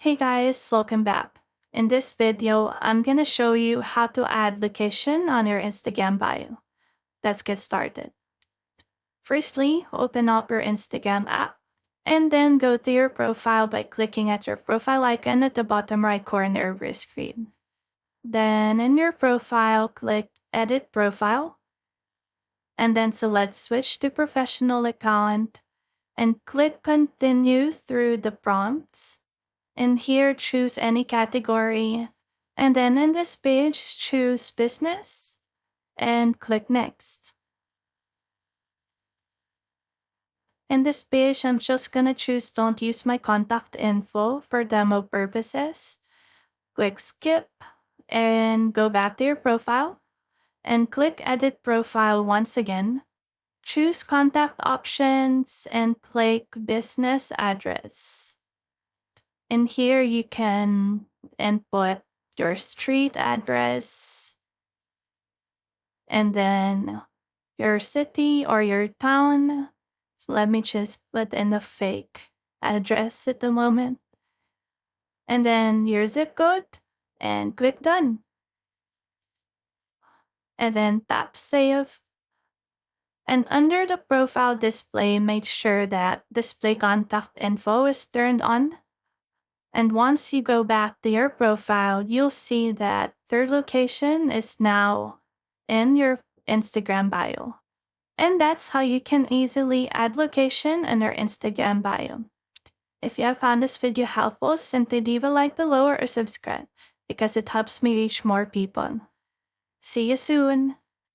Hey guys, welcome back. In this video, I'm gonna show you how to add location on your Instagram bio. Let's get started. Firstly, open up your Instagram app and then go to your profile by clicking at your profile icon at the bottom right corner of your screen. Then in your profile, click Edit Profile and then select Switch to Professional Account and click Continue through the prompts. And here, choose any category. And then in this page, choose business and click next. In this page, I'm just gonna choose don't use my contact info for demo purposes. Click skip and go back to your profile and click edit profile once again. Choose contact options and click business address. In here, you can input your street address and then your city or your town. So let me just put in the fake address at the moment. And then your zip code and click done. And then tap save. And under the profile display, make sure that display contact info is turned on. And once you go back to your profile, you'll see that their location is now in your Instagram bio. And that's how you can easily add location in your Instagram bio. If you have found this video helpful, simply leave a like below or subscribe because it helps me reach more people. See you soon!